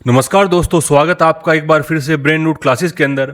नमस्कार दोस्तों, स्वागत आपका एक बार फिर से ब्रेन रूट क्लासेस के अंदर।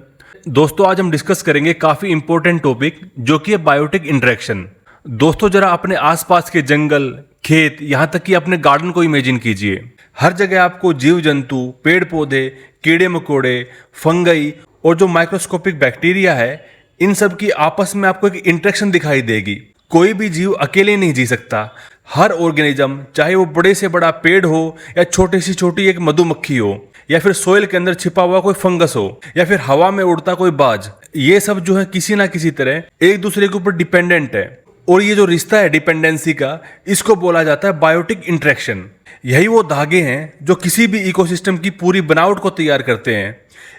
दोस्तों आज हम डिस्कस करेंगे काफ़ी इंपॉर्टेंट टॉपिक जो कि है बायोटिक इंटरेक्शन। दोस्तों जरा अपने आसपास के जंगल, खेत, यहाँ तक कि अपने गार्डन को इमेजिन कीजिए। हर जगह आपको जीव जंतु, पेड़ पौधे, कीड़े मकोड़े, फंगई और जो माइक्रोस्कोपिक बैक्टीरिया है, इन सब की आपस में आपको एक इंटरेक्शन दिखाई देगी। कोई भी जीव अकेले नहीं जी सकता। हर ऑर्गेनिज्म, चाहे वो बड़े से बड़ा पेड़ हो या छोटी से छोटी एक मधुमक्खी हो या फिर सोइल के अंदर छिपा हुआ कोई फंगस हो या फिर हवा में उड़ता कोई बाज, ये सब जो है किसी ना किसी तरह एक दूसरे के ऊपर डिपेंडेंट है। और ये जो रिश्ता है डिपेंडेंसी का, इसको बोला जाता है बायोटिक इंटरेक्शन। यही वो धागे हैं जो किसी भी इकोसिस्टम की पूरी बनावट को तैयार करते हैं।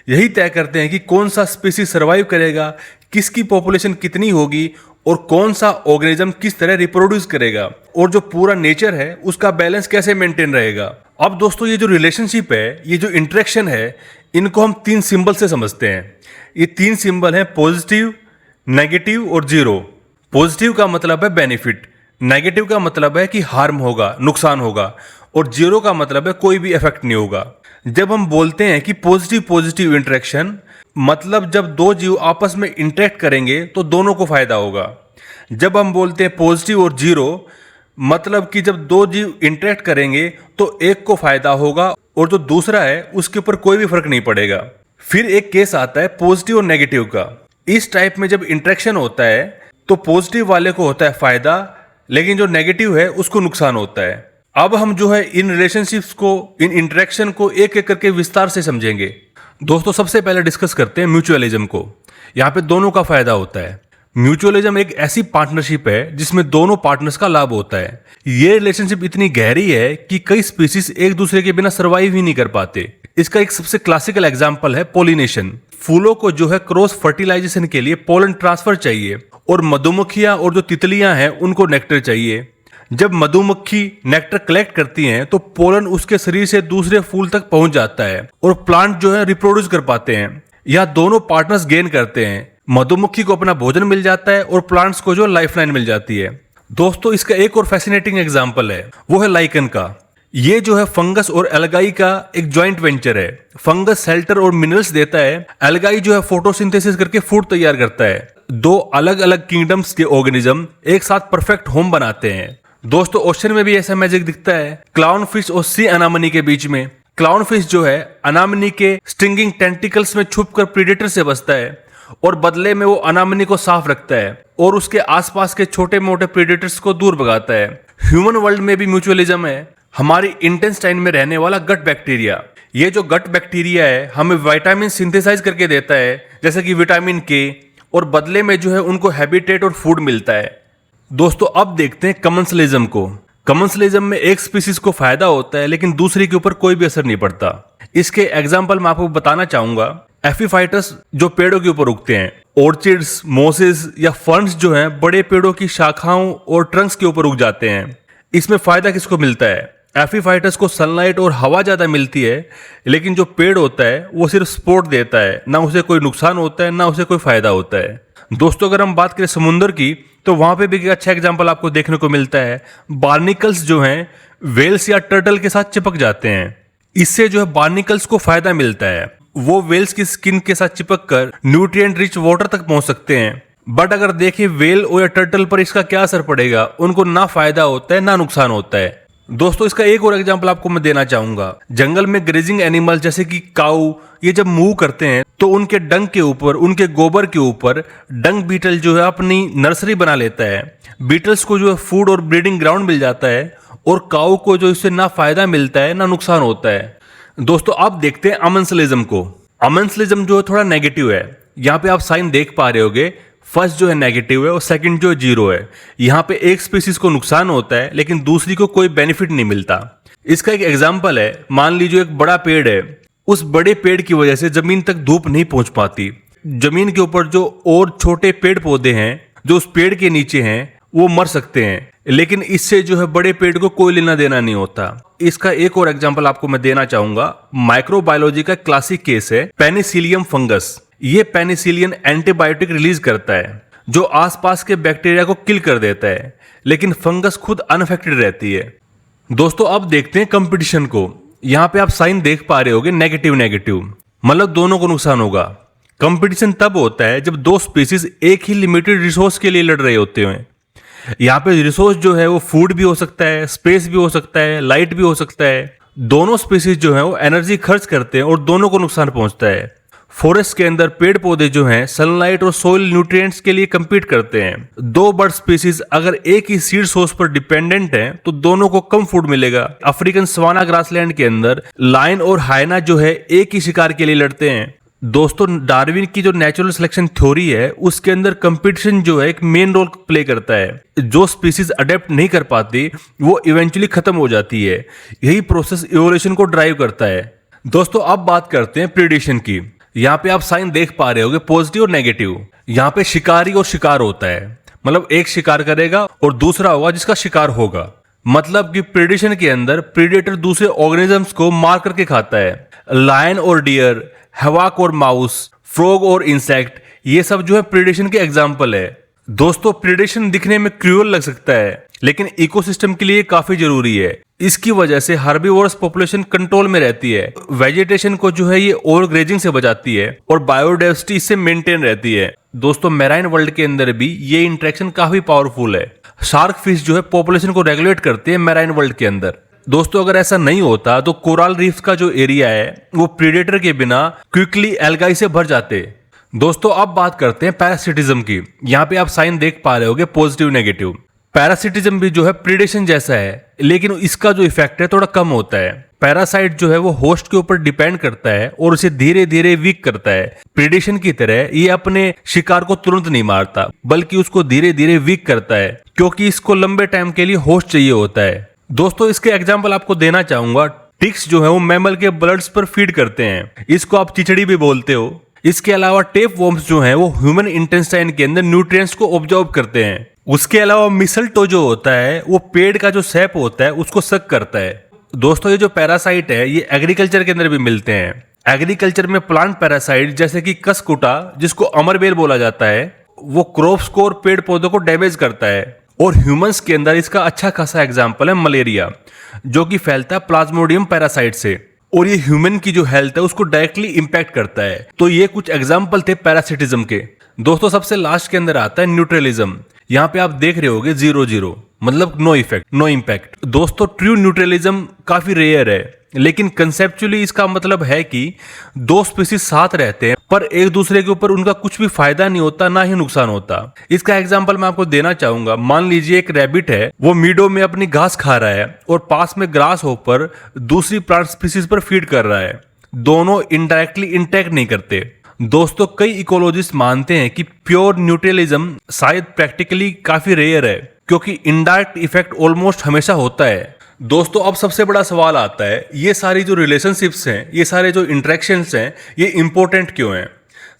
यही तय करते हैं कि कौन सा स्पीसीज सर्वाइव करेगा, किसकी पॉपुलेशन कितनी होगी और कौन सा ऑर्गेनिज्म किस तरह रिप्रोड्यूस करेगा और जो पूरा नेचर है उसका बैलेंस कैसे मेंटेन रहेगा। अब दोस्तों ये जो रिलेशनशिप है, ये जो इंटरेक्शन है, इनको हम 3 सिंबल से समझते हैं। ये 3 सिंबल हैं पॉजिटिव, नेगेटिव और जीरो। पॉजिटिव का मतलब है बेनिफिट, नेगेटिव का मतलब है कि हार्म होगा, नुकसान होगा, और जीरो का मतलब है कोई भी इफेक्ट नहीं होगा। जब हम बोलते हैं कि पॉजिटिव पॉजिटिव इंटरेक्शन, मतलब जब दो जीव आपस में इंटरेक्ट करेंगे तो दोनों को फायदा होगा। जब हम बोलते हैं पॉजिटिव और जीरो, मतलब कि जब दो जीव इंटरेक्ट करेंगे तो एक को फायदा होगा और जो दूसरा है उसके ऊपर कोई भी फर्क नहीं पड़ेगा। फिर एक केस आता है पॉजिटिव और नेगेटिव का। इस टाइप में जब इंटरेक्शन होता है तो पॉजिटिव वाले को होता है फायदा, लेकिन जो नेगेटिव है उसको नुकसान होता है। अब हम जो है इन रिलेशनशिप्स को, इन इंटरेक्शन को एक एक करके विस्तार से समझेंगे। दोस्तों सबसे पहले डिस्कस करते हैं म्यूचुअलिज्म को। यहाँ पे दोनों का फायदा होता है। म्यूचुअलिज्म एक ऐसी पार्टनरशिप है जिसमें दोनों पार्टनर्स का लाभ होता है। ये रिलेशनशिप इतनी गहरी है कि कई स्पीसीज एक दूसरे के बिना सर्वाइव ही नहीं कर पाते। इसका एक सबसे क्लासिकल एग्जाम्पल है पोलिनेशन। फूलों को जो है क्रॉस फर्टिलाइजेशन के लिए पोलन ट्रांसफर चाहिए और मधुमक्खियां और जो तितलियां हैं उनको नेक्टर चाहिए। जब मधुमक्खी नेक्टर कलेक्ट करती हैं तो पोलन उसके शरीर से दूसरे फूल तक पहुंच जाता है और प्लांट जो है रिप्रोड्यूस कर पाते हैं। यह दोनों पार्टनर्स गेन करते हैं। मधुमक्खी को अपना भोजन मिल जाता है और प्लांट्स को जो लाइफलाइन मिल जाती है। दोस्तों इसका एक और फैसिनेटिंग एग्जांपल है, वो है लाइकन का। ये जो है फंगस और एल्गाई का एक जॉइंट वेंचर है। फंगस शेल्टर और मिनरल्स देता है, एल्गाई जो है फोटोसिंथेसिस करके फूड तैयार करता है। दो अलग अलग किंगडम्स के ऑर्गेनिज्म एक साथ परफेक्ट होम बनाते हैं। दोस्तों ओशन में भी ऐसा मैजिक दिखता है क्लाउन फिश और सी अनामनी के बीच में। क्लाउन फिश जो है अनामनी के स्टिंगिंग टेंटिकल्स में छुपकर प्रीडेटर से बचता है और बदले में वो अनामनी को साफ रखता है और उसके आसपास के छोटे मोटे प्रीडेटर्स को दूर भगाता है। ह्यूमन वर्ल्ड में भी म्यूचुअलिज्म है। हमारी इंटेस्टाइन में रहने वाला गट बैक्टीरिया, ये जो गट बैक्टीरिया है हमें विटामिन सिंथेसाइज करके देता है, जैसे कि विटामिन के, और बदले में जो है उनको हैबिटेट और फूड मिलता है। दोस्तों अब देखते हैं कमेंसलिज्म को। कमेंसलिज्म में एक स्पीसीज को फायदा होता है लेकिन दूसरे के ऊपर कोई भी असर नहीं पड़ता। इसके एग्जाम्पल मैं आपको बताना चाहूंगा। एफीफाइटस जो पेड़ों के ऊपर उगते हैं, ऑर्चिड्स, मोसेस या फर्न्स जो हैं बड़े पेड़ों की शाखाओं और ट्रंक्स के ऊपर उग जाते हैं। इसमें फायदा किसको मिलता है? एफीफाइटस को सनलाइट और हवा ज्यादा मिलती है, लेकिन जो पेड़ होता है वो सिर्फ सपोर्ट देता है, ना उसे कोई नुकसान होता है ना उसे कोई फायदा होता है। दोस्तों अगर हम बात करें समुद्र की, तो वहां पे भी एक अच्छा एग्जांपल आपको देखने को मिलता है। बार्निकल्स जो हैं वेल्स या टर्टल के साथ चिपक जाते हैं। इससे जो है बार्निकल्स को फायदा मिलता है। वो वेल्स की स्किन के साथ चिपक कर न्यूट्रिएंट रिच वाटर तक पहुंच सकते हैं। बट अगर देखें वेल और या टर्टल पर इसका क्या असर पड़ेगा, उनको ना फायदा होता है ना नुकसान होता है। दोस्तों इसका एक और एग्जांपल आपको मैं देना चाहूंगा। जंगल में ग्रेजिंग एनिमल जैसे कि काऊ, ये जब मूव करते हैं तो उनके डंग के ऊपर, उनके गोबर के ऊपर डंग बीटल जो है अपनी नर्सरी बना लेता है। बीटल्स को जो है फूड और ब्रीडिंग ग्राउंड मिल जाता है और काऊ को जो इससे ना फायदा मिलता है ना नुकसान होता है। दोस्तों अब देखते हैं अमेंसलिज्म को। अमेंसलिज्म जो है थोड़ा नेगेटिव है। यहाँ पे आप साइन देख पा रहे होगे, फर्स्ट जो है नेगेटिव है और सेकंड जो है जीरो है। यहाँ पे एक स्पीसीज को नुकसान होता है लेकिन दूसरी को कोई बेनिफिट नहीं मिलता। इसका एक एग्जांपल है, मान लीजिए एक बड़ा पेड़ है, उस बड़े पेड़ की वजह से जमीन तक धूप नहीं पहुंच पाती। जमीन के ऊपर जो और छोटे पेड़ पौधे हैं जो उस पेड़ के नीचे हैं वो मर सकते हैं, लेकिन इससे जो है बड़े पेड़ को कोई लेना देना नहीं होता। इसका एक और एग्जांपल आपको मैं देना चाहूंगा। माइक्रोबायोलॉजी का क्लासिक केस है पेनिसिलियम फंगस। ये पेनिसिलियन एंटीबायोटिक रिलीज करता है जो आसपास के बैक्टीरिया को किल कर देता है, लेकिन फंगस खुद अनअफेक्टेड रहती है। दोस्तों अब देखते हैं कंपटीशन को। यहाँ पे आप साइन देख पा रहे होगे, नेगेटिव नेगेटिव, मतलब दोनों को नुकसान होगा। कंपटीशन तब होता है जब दो स्पीसीज एक ही लिमिटेड रिसोर्स के लिए लड़ रहे होते हैं। यहाँ पे रिसोर्स जो है वो फूड भी हो सकता है, स्पेस भी हो सकता है, लाइट भी हो सकता है। दोनों स्पीसीज जो है वो एनर्जी खर्च करते हैं और दोनों को नुकसान पहुंचता है। फॉरेस्ट के अंदर पेड़ पौधे जो हैं सनलाइट और सोइल न्यूट्रिएंट्स के लिए compete करते हैं। दो बर्ड स्पीसीज अगर एक ही सीड सोर्स पर डिपेंडेंट हैं तो दोनों को कम फूड मिलेगा। अफ्रीकन सवाना ग्रासलैंड के अंदर लायन और हाइना जो है एक ही शिकार के लिए लड़ते हैं। दोस्तों, डार्विन की जो नेचुरल सिलेक्शन थ्योरी है उसके अंदर कंपटीशन जो है एक मेन रोल प्ले करता है। जो स्पीसीज अडेप्ट नहीं कर पाती वो इवेंचुअली खत्म हो जाती है। यही प्रोसेस इवोल्यूशन को ड्राइव करता है। दोस्तों, अब बात करते हैं प्रीडेशन की। यहाँ पे आप साइन देख पा रहे होगे, पॉजिटिव और नेगेटिव। यहाँ पे शिकारी और शिकार होता है, मतलब एक शिकार करेगा और दूसरा होगा जिसका शिकार होगा। मतलब कि प्रीडेशन के अंदर प्रीडेटर दूसरे ऑर्गेनिजम्स को मार करके खाता है। लायन और डियर, हवाक और माउस, फ्रॉग और इंसेक्ट, ये सब जो है प्रीडेशन के एग्जाम्पल है। दोस्तों, प्रीडेशन दिखने में क्रूअल लग सकता है लेकिन इकोसिस्टम के लिए काफी जरूरी है। इसकी वजह से हर्बीवोरस पॉपुलेशन कंट्रोल में रहती है, वेजिटेशन को जो है ये ओवरग्रेजिंग से बचाती है और बायोडाइवर्सिटी इससे मेंटेन रहती है। दोस्तों, मैराइन वर्ल्ड के अंदर भी ये इंटरेक्शन काफी पावरफुल है। शार्क फिश जो है पॉपुलेशन को रेगुलेट करते हैं मैराइन वर्ल्ड के अंदर। दोस्तों, अगर ऐसा नहीं होता तो कोरल रीफ्स का जो एरिया है वो प्रीडेटर के बिना क्विकली एल्गाई से भर जाते। दोस्तों, अब बात करते हैं पैरासिटिज्म की। यहाँ पे आप साइन देख पा रहे होगे, पॉजिटिव नेगेटिव। पैरासिटिज्म भी जो है प्रीडेशन जैसा है लेकिन इसका जो इफेक्ट है थोड़ा कम होता है। पैरासाइट जो है वो होस्ट के ऊपर डिपेंड करता है और उसे धीरे धीरे वीक करता है। प्रीडेशन की तरह ये अपने शिकार को तुरंत नहीं मारता बल्कि उसको धीरे धीरे वीक करता है क्योंकि इसको लंबे टाइम के लिए होस्ट चाहिए होता है। दोस्तों, इसके एग्जाम्पल आपको देना चाहूंगा। टिक्स जो है वो मैमल के ब्लड्स पर फीड करते हैं, इसको आप चिचड़ी भी बोलते हो। इसके अलावा टेप वॉर्म्स जो हैं वो ह्यूमन इंटेस्टाइन के अंदर न्यूट्रिएंट्स को ऑब्जॉर्व करते हैं। उसके अलावा मिसलटो जो होता है वो पेड़ का जो सैप होता है उसको सक करता है। दोस्तों, ये जो पैरासाइट है ये एग्रीकल्चर के अंदर भी मिलते हैं। एग्रीकल्चर में प्लांट पैरासाइट जैसे कि कसकुटा, जिसको अमरबेल बोला जाता है, वो क्रॉप्स को और पेड़ पौधों को डैमेज करता है। और ह्यूमंस के अंदर इसका अच्छा खासा एग्जाम्पल है मलेरिया, जो कि फैलता है प्लाज्मोडियम पैरासाइट से और ये ह्यूमन की जो हेल्थ है उसको डायरेक्टली इंपैक्ट करता है। तो ये कुछ एग्जाम्पल थे पैरासिटिज्म के। दोस्तों, सबसे लास्ट के अंदर आता है न्यूट्रलिज्म। यहाँ पे आप देख रहे होगे 0-0, मतलब नो इफेक्ट नो इम्पैक्ट। दोस्तों, ट्रू न्यूट्रलिज्म काफी रेयर है लेकिन कंसेप्चुअली इसका मतलब है कि दो स्पीसीज साथ रहते हैं पर एक दूसरे के ऊपर उनका कुछ भी फायदा नहीं होता, ना ही नुकसान होता। इसका एग्जांपल मैं आपको देना चाहूंगा। मान लीजिए एक रैबिट है, वो मीडो में अपनी घास खा रहा है और पास में ग्रास होपर दूसरी प्लांट स्पीसीज पर फीड कर रहा है। दोनों इनडायरेक्टली इंटैक्ट नहीं करते। दोस्तों, कई इकोलॉजिस्ट मानते हैं कि प्योर न्यूट्रलिज्म शायद प्रैक्टिकली काफी रेयर है क्योंकि इनडायरेक्ट इफेक्ट ऑलमोस्ट हमेशा होता है। दोस्तों, अब सबसे बड़ा सवाल आता है, ये सारी जो रिलेशनशिप्स हैं, ये सारे जो इंटरेक्शंस हैं, ये इंपॉर्टेंट क्यों हैं?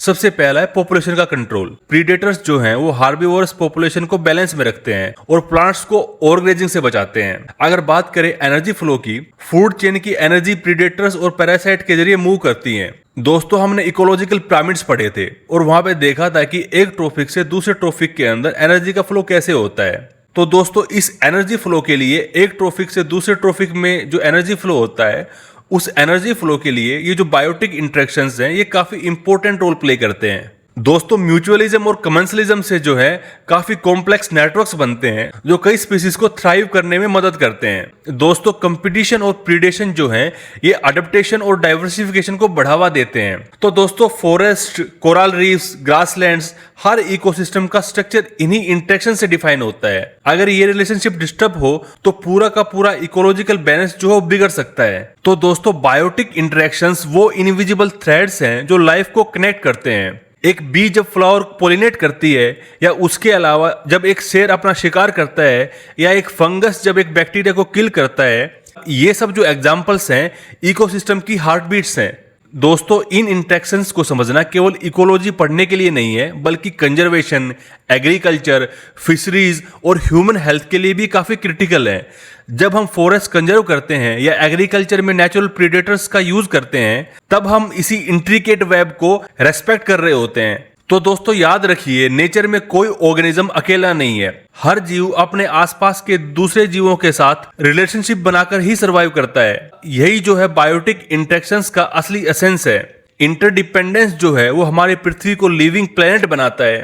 सबसे पहला है पॉपुलेशन का कंट्रोल। प्रीडेटर्स जो हैं वो हार्बीवोरस पॉपुलेशन को बैलेंस में रखते हैं और प्लांट्स को ओवरग्रेजिंग से बचाते हैं। अगर बात करें एनर्जी फ्लो की, फूड चेन की एनर्जी प्रीडेटर्स और पैरासाइट के जरिए मूव करती है। दोस्तों, हमने इकोलॉजिकल पिरामिड्स पढ़े थे और वहां पे देखा था कि एक ट्रॉफिक से दूसरे ट्रॉफिक के अंदर एनर्जी का फ्लो कैसे होता है। तो दोस्तों, इस एनर्जी फ्लो के लिए एक ट्रॉफिक से दूसरे ट्रॉफिक में जो एनर्जी फ्लो होता है, उस एनर्जी फ्लो के लिए ये जो बायोटिक इंटरेक्शंस हैं ये काफी इंपॉर्टेंट रोल प्ले करते हैं। दोस्तों, म्यूचुअलिज्म और कमेंसलिज्म से जो है काफी कॉम्प्लेक्स नेटवर्क्स बनते हैं जो कई स्पीसीज को थ्राइव करने में मदद करते हैं। दोस्तों, कंपटीशन और प्रीडेशन जो है ये अडेप्टेशन और डाइवर्सिफिकेशन को बढ़ावा देते हैं। तो दोस्तों, फॉरेस्ट, कोरल रीफ्स, ग्रासलैंड्स, हर इकोसिस्टम का स्ट्रक्चर इन्हीं इंटरेक्शन से डिफाइन होता है। अगर ये रिलेशनशिप डिस्टर्ब हो तो पूरा का पूरा इकोलॉजिकल बैलेंस जो है वो बिगड़ सकता है। तो दोस्तों, बायोटिक इंटरेक्शंस वो इनविजिबल थ्रेड्स हैं जो लाइफ को कनेक्ट करते हैं। एक बी जब फ्लावर पोलिनेट करती है, या उसके अलावा जब एक शेर अपना शिकार करता है, या एक फंगस जब एक बैक्टीरिया को किल करता है, ये सब जो एग्जांपल्स हैं इकोसिस्टम की हार्ट बीट्स हैं। दोस्तों, इन इंटरेक्शंस को समझना केवल इकोलॉजी पढ़ने के लिए नहीं है बल्कि कंजर्वेशन, एग्रीकल्चर, फिशरीज और ह्यूमन हेल्थ के लिए भी काफी क्रिटिकल है। जब हम फॉरेस्ट कंजर्व करते हैं या एग्रीकल्चर में नेचुरल प्रीडेटर्स का यूज करते हैं, तब हम इसी इंट्रिकेट वेब को रेस्पेक्ट कर रहे होते हैं। तो दोस्तों याद रखिए, नेचर में कोई ऑर्गेनिज्म अकेला नहीं है। हर जीव अपने आसपास के दूसरे जीवों के साथ रिलेशनशिप बनाकर ही सरवाइव करता है। यही जो है बायोटिक इंटरेक्शंस का असली एसेंस है। इंटरडिपेंडेंस जो है वो हमारी पृथ्वी को लिविंग प्लेनेट बनाता है।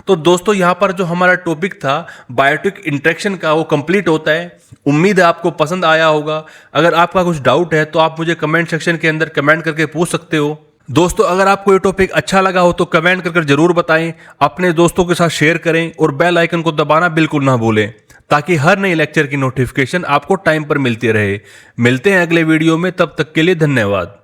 तो दोस्तों यहाँ पर जो हमारा टॉपिक था बायोटिक इंटरेक्शन का, वो कंप्लीट होता है। उम्मीद है आपको पसंद आया होगा। अगर आपका कुछ डाउट है तो आप मुझे कमेंट सेक्शन के अंदर कमेंट करके पूछ सकते हो। दोस्तों अगर आपको ये टॉपिक अच्छा लगा हो तो कमेंट कर जरूर बताएं, अपने दोस्तों के साथ शेयर करें और बेल आइकन को दबाना बिल्कुल ना भूलें, ताकि हर नए लेक्चर की नोटिफिकेशन आपको टाइम पर मिलती रहे। मिलते हैं अगले वीडियो में, तब तक के लिए धन्यवाद।